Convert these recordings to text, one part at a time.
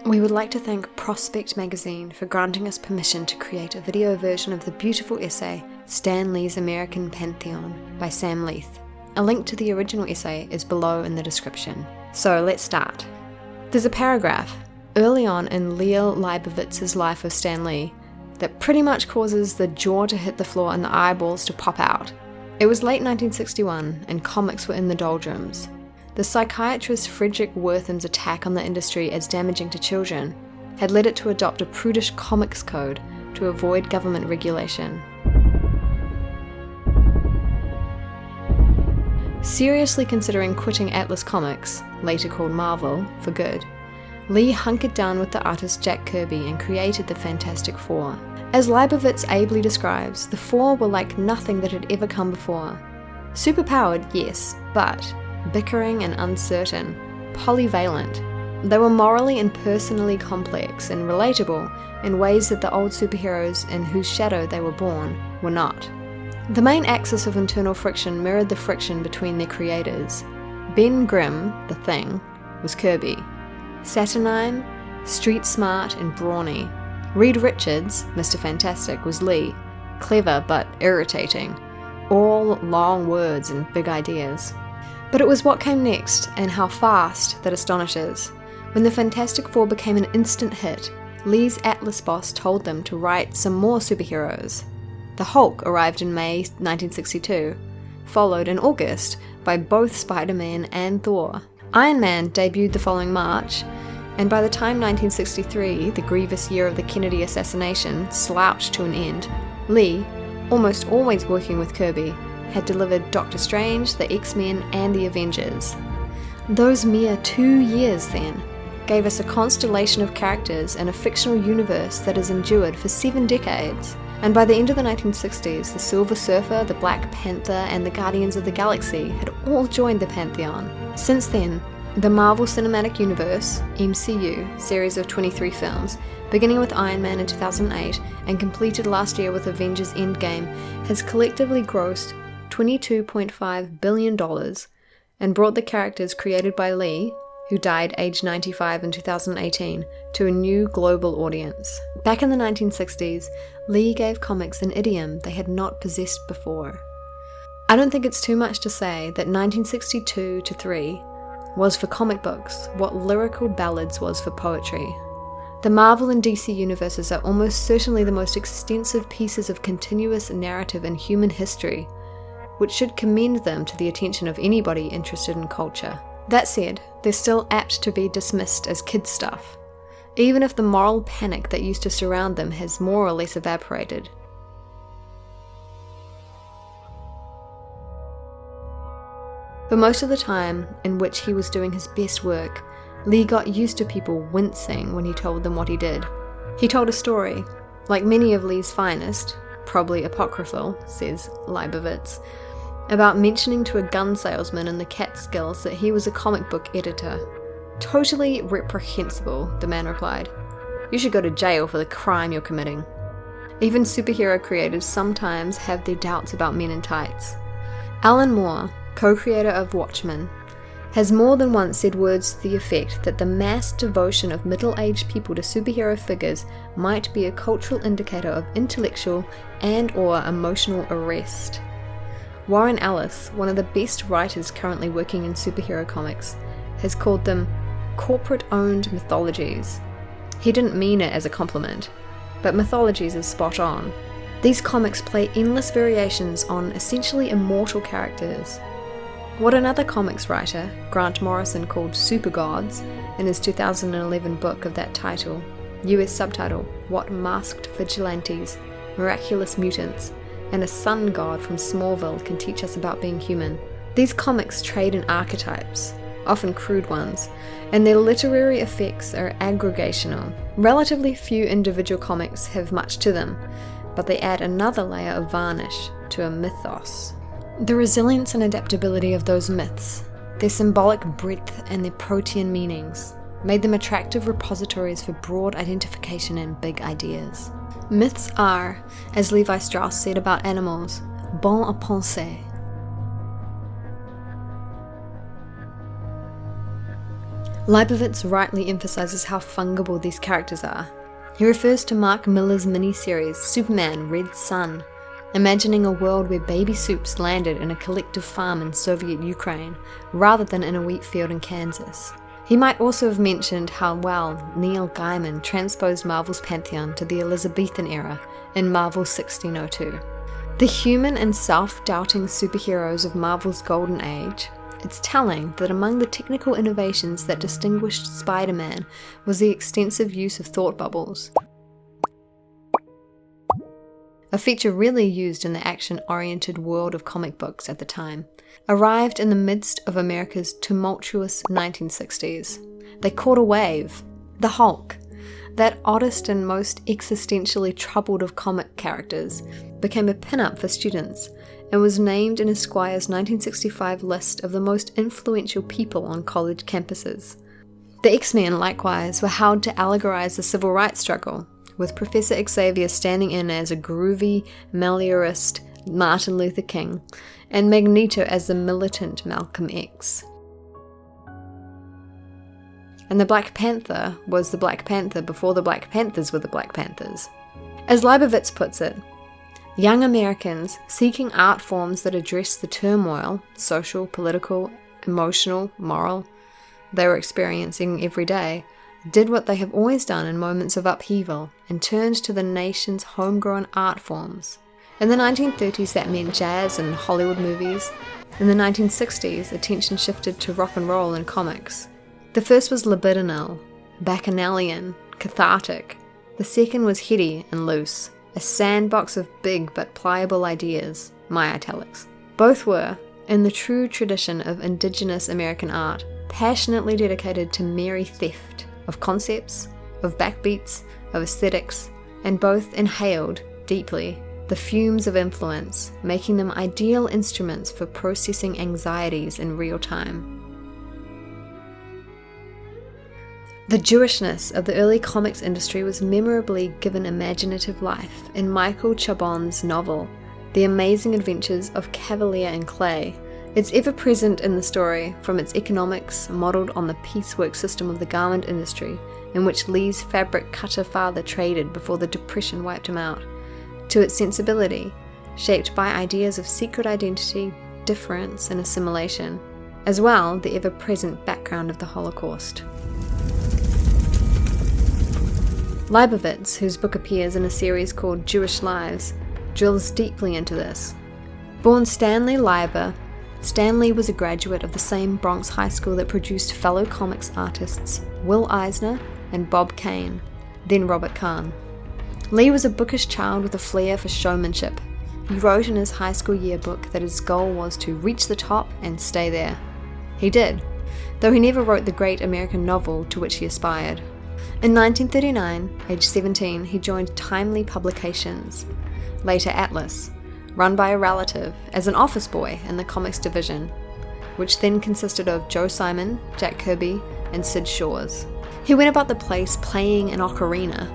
We would like to thank Prospect Magazine for granting us permission to create a video version of the beautiful essay Stan Lee's American Pantheon by Sam Leith. A link to the original essay is below in the description. So let's start. There's a paragraph early on in Liel Leibovitz's life of Stan Lee that pretty much causes the jaw to hit the floor and the eyeballs to pop out. It was late 1961 and comics were in the doldrums. The psychiatrist Fredric Wertham's attack on the industry as damaging to children had led it to adopt a prudish comics code to avoid government regulation. Seriously considering quitting Atlas Comics, later called Marvel, for good, Lee hunkered down with the artist Jack Kirby and created the Fantastic Four. As Leibovitz ably describes, the Four were like nothing that had ever come before. Superpowered, yes, but bickering and uncertain, polyvalent. They were morally and personally complex and relatable in ways that the old superheroes in whose shadow they were born were not. The main axis of internal friction mirrored the friction between their creators. Ben Grimm, the Thing, was Kirby. Saturnine, street smart and brawny. Reed Richards, Mr. Fantastic, was Lee. Clever but irritating. All long words and big ideas. But it was what came next, and how fast, that astonishes. When the Fantastic Four became an instant hit, Lee's Atlas boss told them to write some more superheroes. The Hulk arrived in May 1962, followed in August by both Spider-Man and Thor. Iron Man debuted the following March, and by the time 1963, the grievous year of the Kennedy assassination, slouched to an end, Lee, almost always working with Kirby, had delivered Doctor Strange, the X-Men, and the Avengers. Those mere 2 years, then, gave us a constellation of characters in a fictional universe that has endured for 7 decades. And by the end of the 1960s, the Silver Surfer, the Black Panther, and the Guardians of the Galaxy had all joined the Pantheon. Since then, the Marvel Cinematic Universe, MCU, series of 23 films, beginning with Iron Man in 2008 and completed last year with Avengers Endgame, has collectively grossed $22.5 billion and brought the characters created by Lee, who died aged 95 in 2018, to a new global audience. Back in the 1960s, Lee gave comics an idiom they had not possessed before. I don't think it's too much to say that 1962 to 3 was for comic books what lyrical ballads was for poetry. The Marvel and DC universes are almost certainly the most extensive pieces of continuous narrative in human history, which should commend them to the attention of anybody interested in culture. That said, they're still apt to be dismissed as kid stuff, even if the moral panic that used to surround them has more or less evaporated. For most of the time in which he was doing his best work, Lee got used to people wincing when he told them what he did. He told a story, like many of Lee's finest, probably apocryphal, says Leibovitz, about mentioning to a gun salesman in the Catskills that he was a comic book editor. Totally reprehensible, the man replied. You should go to jail for the crime you're committing. Even superhero creators sometimes have their doubts about men in tights. Alan Moore, co-creator of Watchmen, has more than once said words to the effect that the mass devotion of middle-aged people to superhero figures might be a cultural indicator of intellectual and/or emotional arrest. Warren Ellis, one of the best writers currently working in superhero comics, has called them corporate-owned mythologies. He didn't mean it as a compliment, but mythologies is spot on. These comics play endless variations on essentially immortal characters. What another comics writer, Grant Morrison, called super gods in his 2011 book of that title, US subtitle, What Masked Vigilantes, Miraculous Mutants, and a sun god from Smallville can teach us about being human. These comics trade in archetypes, often crude ones, and their literary effects are aggregational. Relatively few individual comics have much to them, but they add another layer of varnish to a mythos. The resilience and adaptability of those myths, their symbolic breadth and their protean meanings, made them attractive repositories for broad identification and big ideas. Myths are, as Levi Strauss said about animals, bon à penser. Leibovitz rightly emphasizes how fungible these characters are. He refers to Mark Millar's miniseries Superman Red Sun, imagining a world where baby soups landed in a collective farm in Soviet Ukraine rather than in a wheat field in Kansas. He might also have mentioned how well Neil Gaiman transposed Marvel's Pantheon to the Elizabethan era in Marvel 1602. The human and self-doubting superheroes of Marvel's golden age, it's telling that among the technical innovations that distinguished Spider-Man was the extensive use of thought bubbles, a feature really used in the action-oriented world of comic books at the time, arrived in the midst of America's tumultuous 1960s. They caught a wave. The Hulk, that oddest and most existentially troubled of comic characters, became a pin-up for students and was named in Esquire's 1965 list of the most influential people on college campuses. The X-Men, likewise, were held to allegorize the civil rights struggle, with Professor Xavier standing in as a groovy, Meliorist Martin Luther King, and Magneto as the militant Malcolm X. And the Black Panther was the Black Panther before the Black Panthers were the Black Panthers. As Leibovitz puts it, young Americans seeking art forms that address the turmoil, social, political, emotional, moral, they were experiencing every day, did what they have always done in moments of upheaval and turned to the nation's homegrown art forms. In the 1930s, that meant jazz and Hollywood movies. In the 1960s, attention shifted to rock and roll and comics. The first was libidinal, bacchanalian, cathartic. The second was heady and loose, a sandbox of big but pliable ideas, my italics. Both were, in the true tradition of indigenous American art, passionately dedicated to merry theft of concepts, of backbeats, of aesthetics, and both inhaled, deeply, the fumes of influence, making them ideal instruments for processing anxieties in real time. The Jewishness of the early comics industry was memorably given imaginative life in Michael Chabon's novel, The Amazing Adventures of Cavalier and Clay. It's ever present in the story, from its economics, modelled on the piecework system of the garment industry, in which Lee's fabric cutter father traded before the Depression wiped him out, to its sensibility, shaped by ideas of secret identity, difference, and assimilation, as well the ever-present background of the Holocaust. Leibovitz, whose book appears in a series called Jewish Lives, drills deeply into this. Born Stanley Leiber, Stanley was a graduate of the same Bronx high school that produced fellow comics artists Will Eisner and Bob Kane, then Robert Kahn. Lee was a bookish child with a flair for showmanship. He wrote in his high school yearbook that his goal was to reach the top and stay there. He did, though he never wrote the great American novel to which he aspired. In 1939, aged 17, he joined Timely Publications, later Atlas, run by a relative, as an office boy in the comics division, which then consisted of Joe Simon, Jack Kirby, and Sid Shores. He went about the place playing an ocarina,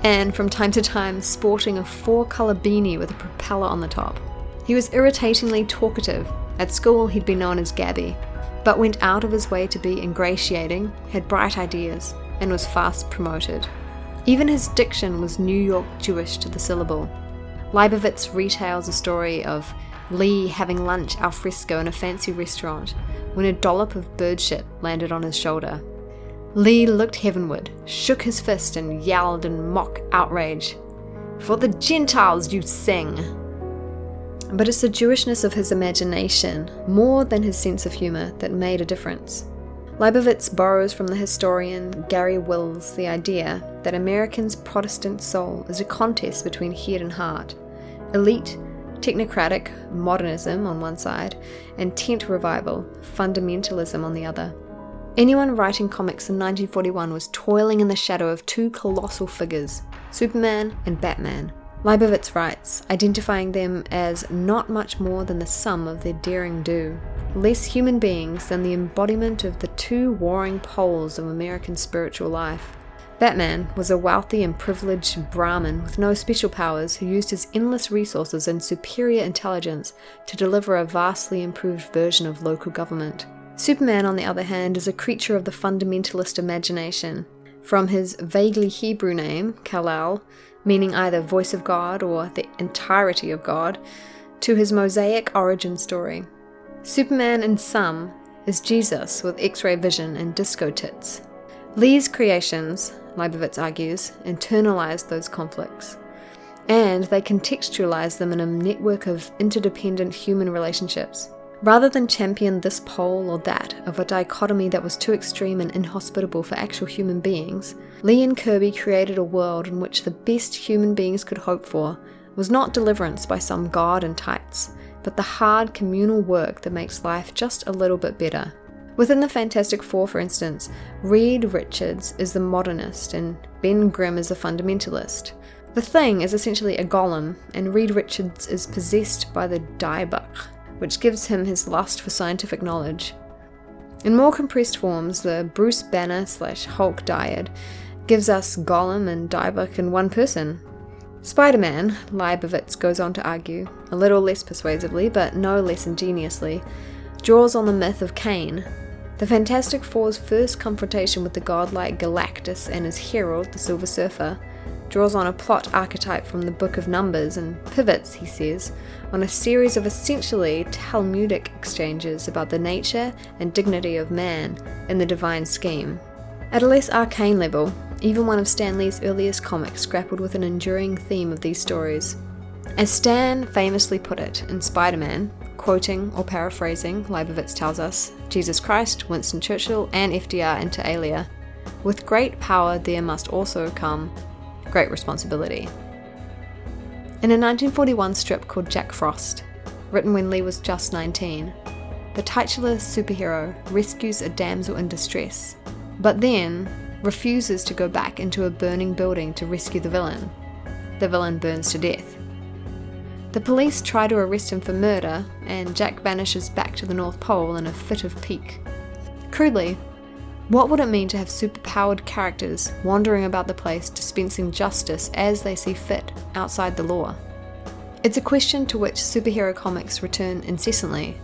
and from time to time sporting a 4-color beanie with a propeller on the top. He was irritatingly talkative. At school he'd been known as Gabby, but went out of his way to be ingratiating, had bright ideas, and was fast promoted. Even his diction was New York Jewish to the syllable. Leibovitz retells a story of Lee having lunch al fresco in a fancy restaurant when a dollop of bird shit landed on his shoulder. Lee looked heavenward, shook his fist, and yelled in mock outrage, "For the Gentiles you sing!" But it's the Jewishness of his imagination, more than his sense of humor, that made a difference. Leibovitz borrows from the historian Gary Wills the idea that Americans' Protestant soul is a contest between head and heart, elite, technocratic modernism on one side, and tent revival, fundamentalism on the other. Anyone writing comics in 1941 was toiling in the shadow of two colossal figures, Superman and Batman. Leibovitz writes, identifying them as not much more than the sum of their daring do, less human beings than the embodiment of the two warring poles of American spiritual life. Batman was a wealthy and privileged Brahmin with no special powers who used his endless resources and superior intelligence to deliver a vastly improved version of local government. Superman, on the other hand, is a creature of the fundamentalist imagination. From his vaguely Hebrew name, Kal-El, meaning either voice of God or the entirety of God, to his Mosaic origin story. Superman, in sum, is Jesus with X-ray vision and disco tits. Leigh's creations, Leibovitz argues, internalize those conflicts, and they contextualize them in a network of interdependent human relationships. Rather than champion this pole or that of a dichotomy that was too extreme and inhospitable for actual human beings, Leigh and Kirby created a world in which the best human beings could hope for was not deliverance by some god in tights, but the hard communal work that makes life just a little bit better. Within the Fantastic Four, for instance, Reed Richards is the modernist and Ben Grimm is the fundamentalist. The Thing is essentially a golem, and Reed Richards is possessed by the Diebuck, which gives him his lust for scientific knowledge. In more compressed forms, the Bruce Banner/Hulk dyad gives us Golem and Diebuck in one person. Spider-Man, Leibovitz goes on to argue, a little less persuasively but no less ingeniously, draws on the myth of Cain. The Fantastic Four's first confrontation with the godlike Galactus and his herald, the Silver Surfer, draws on a plot archetype from the Book of Numbers and pivots, he says, on a series of essentially Talmudic exchanges about the nature and dignity of man in the divine scheme. At a less arcane level, even one of Stan Lee's earliest comics grappled with an enduring theme of these stories. As Stan famously put it in Spider-Man, quoting or paraphrasing, Leibovitz tells us, Jesus Christ, Winston Churchill, and FDR inter alia, with great power there must also come great responsibility. In a 1941 strip called Jack Frost, written when Lee was just 19, the titular superhero rescues a damsel in distress, but then refuses to go back into a burning building to rescue the villain. The villain burns to death. The police try to arrest him for murder, and Jack vanishes back to the North Pole in a fit of pique. Crudely, what would it mean to have superpowered characters wandering about the place dispensing justice as they see fit outside the law? It's a question to which superhero comics return incessantly,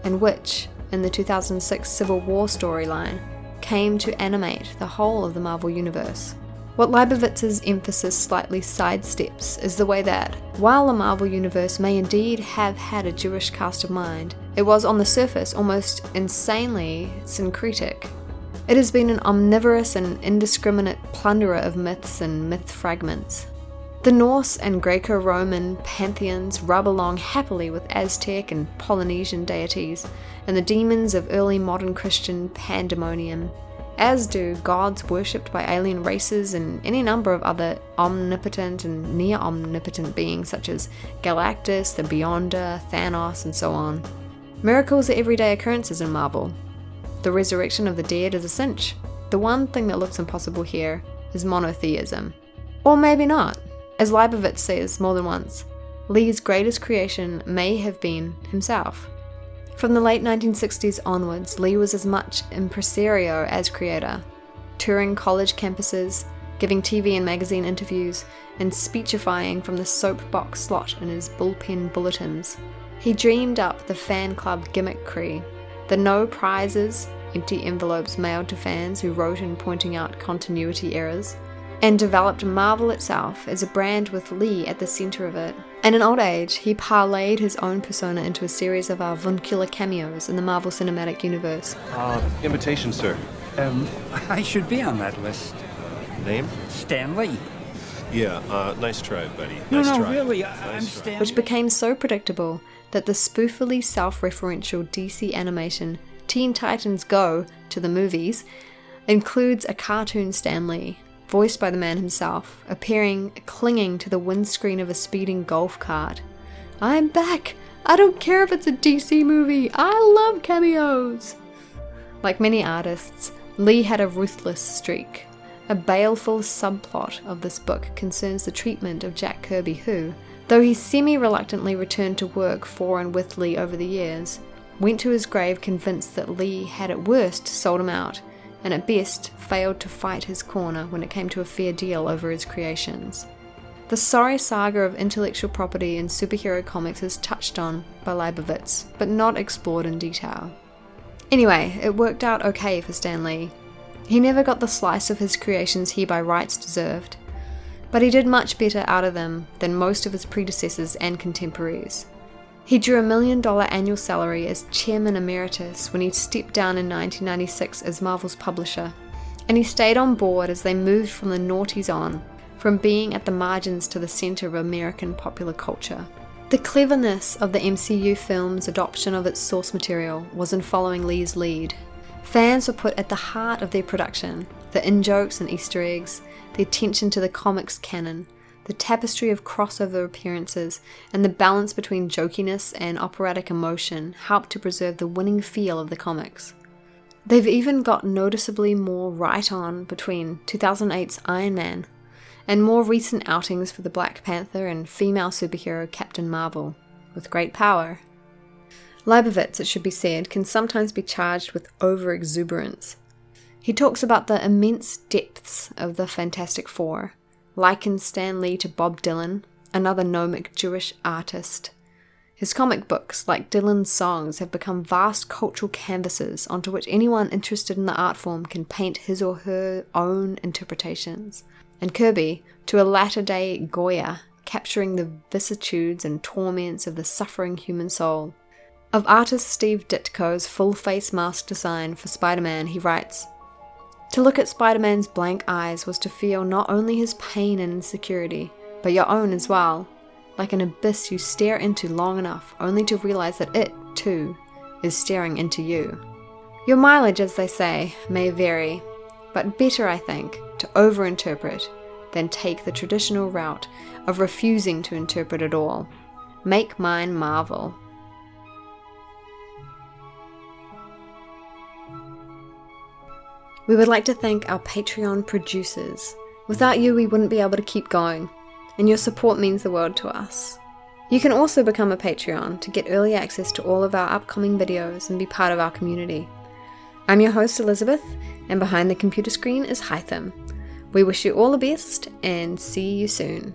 and which, in the 2006 Civil War storyline, came to animate the whole of the Marvel Universe. What Leibovitz's emphasis slightly sidesteps is the way that, while the Marvel Universe may indeed have had a Jewish cast of mind, it was on the surface almost insanely syncretic. It has been an omnivorous and indiscriminate plunderer of myths and myth fragments. The Norse and Greco-Roman pantheons rub along happily with Aztec and Polynesian deities, and the demons of early modern Christian pandemonium, as do gods worshipped by alien races and any number of other omnipotent and near-omnipotent beings such as Galactus, the Beyonder, Thanos, and so on. Miracles are everyday occurrences in Marvel. The resurrection of the dead is a cinch. The one thing that looks impossible here is monotheism. Or maybe not. As Leibovitz says more than once, Lee's greatest creation may have been himself. From the late 1960s onwards, Lee was as much impresario as creator, touring college campuses, giving TV and magazine interviews, and speechifying from the soapbox slot in his bullpen bulletins. He dreamed up the fan club gimmickry, the no prizes, empty envelopes mailed to fans who wrote in pointing out continuity errors, and developed Marvel itself as a brand with Lee at the centre of it. And in old age, he parlayed his own persona into a series of avuncular cameos in the Marvel Cinematic Universe. Invitation, sir. I should be on that list. Name? Stan Lee. Yeah, nice try, buddy. No, nice try. really, I'm Stan Which Lee. became so predictable that the spoofily self-referential DC animation Teen Titans Go! To the movies includes a cartoon Stan Lee, voiced by the man himself, appearing clinging to the windscreen of a speeding golf cart. I'm back! I don't care if it's a DC movie! I love cameos! Like many artists, Lee had a ruthless streak. A baleful subplot of this book concerns the treatment of Jack Kirby who, though he semi-reluctantly returned to work for and with Lee over the years, went to his grave convinced that Lee had at worst sold him out, and at best failed to fight his corner when it came to a fair deal over his creations. The sorry saga of intellectual property in superhero comics is touched on by Leibovitz, but not explored in detail. Anyway, it worked out okay for Stan Lee. He never got the slice of his creations he by rights deserved, but he did much better out of them than most of his predecessors and contemporaries. He drew $1 million annual salary as chairman emeritus when he stepped down in 1996 as Marvel's publisher, and he stayed on board as they moved from the noughties on, from being at the margins to the centre of American popular culture. The cleverness of the MCU film's adoption of its source material was in following Lee's lead. Fans were put at the heart of their production, the in-jokes and Easter eggs, the attention to the comics canon, the tapestry of crossover appearances, and the balance between jokiness and operatic emotion helped to preserve the winning feel of the comics. They've even got noticeably more right-on between 2008's Iron Man and more recent outings for the Black Panther and female superhero Captain Marvel, with great power. Leibovitz, it should be said, can sometimes be charged with over-exuberance. He talks about the immense depths of the Fantastic Four, likens Stan Lee to Bob Dylan, another gnomic Jewish artist. His comic books, like Dylan's songs, have become vast cultural canvases onto which anyone interested in the art form can paint his or her own interpretations. And Kirby, to a latter-day Goya, capturing the vicissitudes and torments of the suffering human soul. Of artist Steve Ditko's full-face mask design for Spider-Man, he writes, "To look at Spider-Man's blank eyes was to feel not only his pain and insecurity, but your own as well, like an abyss you stare into long enough only to realize that it, too, is staring into you." Your mileage, as they say, may vary, but better, I think, to overinterpret than take the traditional route of refusing to interpret at all. Make mine Marvel. We would like to thank our Patreon producers. Without you, we wouldn't be able to keep going, and your support means the world to us. You can also become a Patreon to get early access to all of our upcoming videos and be part of our community. I'm your host, Elizabeth, and behind the computer screen is Hytham. We wish you all the best, and see you soon.